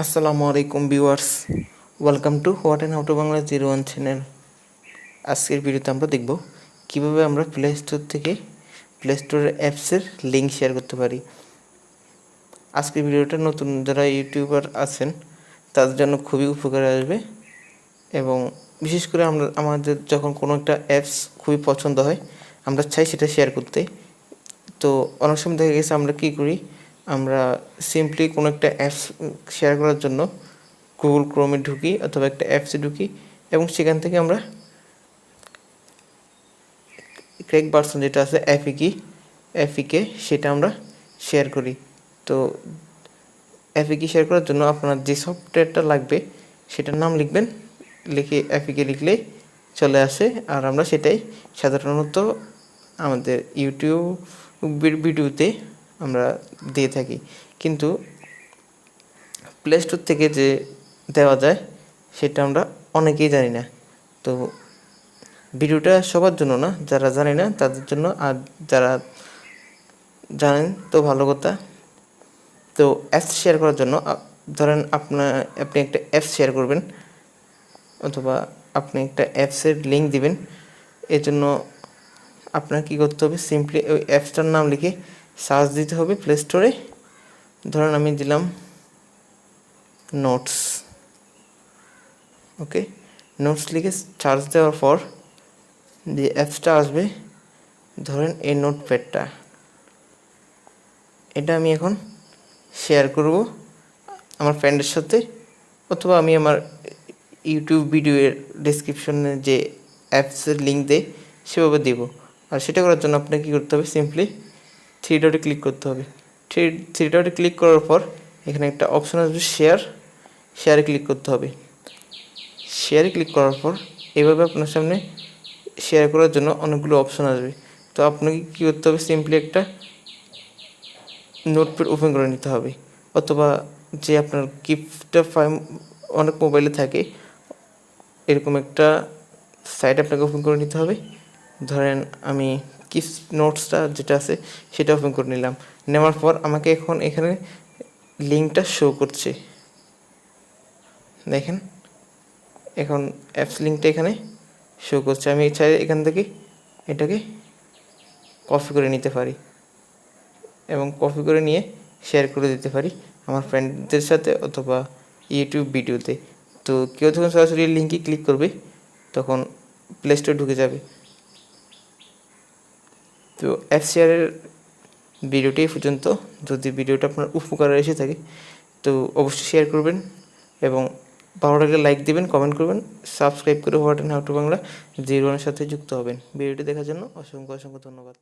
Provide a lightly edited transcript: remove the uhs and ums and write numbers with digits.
আসসালামু আলাইকুম viewers, welcome to what and how to Bangla 01 channel. আজকের ভিডিওতে আমরা দেখব কিভাবে আমরা প্লে স্টোর থেকে প্লে স্টোরের অ্যাপসের লিঙ্ক শেয়ার করতে পারি। আজকের ভিডিওটা নতুন যারা ইউটিউবার আছেন তাদের জন্য খুবই উপকারে আসবে, এবং বিশেষ করে আমাদের যখন কোনো একটা অ্যাপস খুবই পছন্দ হয়, আমরা চাই সেটা শেয়ার করতে। তো অনেক সময় দেখা গেছে আমরা কী করি, আমরা সিম্পলি কোনো একটা অ্যাপস শেয়ার করার জন্য গুগল ক্রোমে ঢুকি অথবা একটা অ্যাপসে ঢুকি, এবং সেখান থেকে আমরা কারেক্ট ভার্সন যেটা আছে এফিকে সেটা আমরা শেয়ার করি। তো এফিকে শেয়ার করার জন্য আপনার যে সফটওয়্যারটা লাগবে সেটার নাম লিখবেন, লিখে এফিকে লিখলেই চলে আসে। আর আমরা সেটাই সাধারণত আমাদের ইউটিউবের ভিডিওতে আমরা দিয়ে থাকি, কিন্তু প্লে স্টোর থেকে যে দেওয়া যায় সেটা আমরা অনেকেই জানি না। তো ভিডিওটা সবার জন্য না, যারা জানে না তাদের জন্য, আর যারা জানেন তো ভালো কথা। তো অ্যাপস শেয়ার করার জন্য ধরেন আপনি একটা অ্যাপস শেয়ার করবেন অথবা আপনি একটা অ্যাপসের লিঙ্ক দিবেন। এর জন্য আপনার কী করতে হবে, সিম্পলি ওই অ্যাপসটার নাম লিখে সার্চ দিতে হবে প্লে স্টোরে। ধরেন আমি দিলাম নোটস, ওকে। নোটস লিখে সার্চ দেওয়ার পর যে অ্যাপসটা আসবে, ধরেন এই নোটপ্যাডটা, এটা আমি এখন শেয়ার করব আমার ফ্রেন্ডের সাথে, অথবা আমি আমার ইউটিউব ভিডিওর ডেসক্রিপশনে যে অ্যাপসের লিঙ্ক দেয় সেভাবে দেব। আর সেটা করার জন্য আপনাকে কী করতে হবে, সিম্পলি থ্রি ডটে ক্লিক করতে হবে। থ্রি ডটে ক্লিক করার পর এখানে একটা অপশন আসবে শেয়ারে ক্লিক করতে হবে। শেয়ারে ক্লিক করার পর এভাবে আপনার সামনে শেয়ার করার জন্য অনেকগুলো অপশন আসবে। তো আপনাকে কী করতে হবে, সিম্পলি একটা নোটপ্যাড ওপেন করে নিতে হবে, অথবা যে আপনার গিফটটা ফাইল অনেক মোবাইলে থাকে এরকম একটা সাইট আপনাকে ওপেন করে নিতে হবে। ধরেন আমি গিফট নোটসটা যেটা আছে সেটা ওপেন করে নিলাম। নেওয়ার পর আমাকে এখন এখানে লিঙ্কটা শো করছে, দেখেন এখন অ্যাপস লিঙ্কটা এখানে শো করছে। আমি চাই এখান থেকে এটাকে কপি করে নিতে পারি এবং কপি করে নিয়ে শেয়ার করে দিতে পারি আমার ফ্রেন্ডদের সাথে অথবা ইউটিউব ভিডিওতে। তো কেউ যখন সরাসরি লিঙ্কে ক্লিক করবে তখন প্লে স্টোরে ঢুকে যাবে। তো অ্যাপ শেয়ারের ভিডিওটি পর্যন্ত। যদি ভিডিওটা আপনার উপকারে এসে থাকে তো অবশ্যই শেয়ার করবেন, এবং ভালো লাগলে লাইক দিবেন, কমেন্ট করবেন, সাবস্ক্রাইব করে what and how to Bangla 01 সাথে যুক্ত হবেন। ভিডিওটি দেখার জন্য অসংখ্য ধন্যবাদ।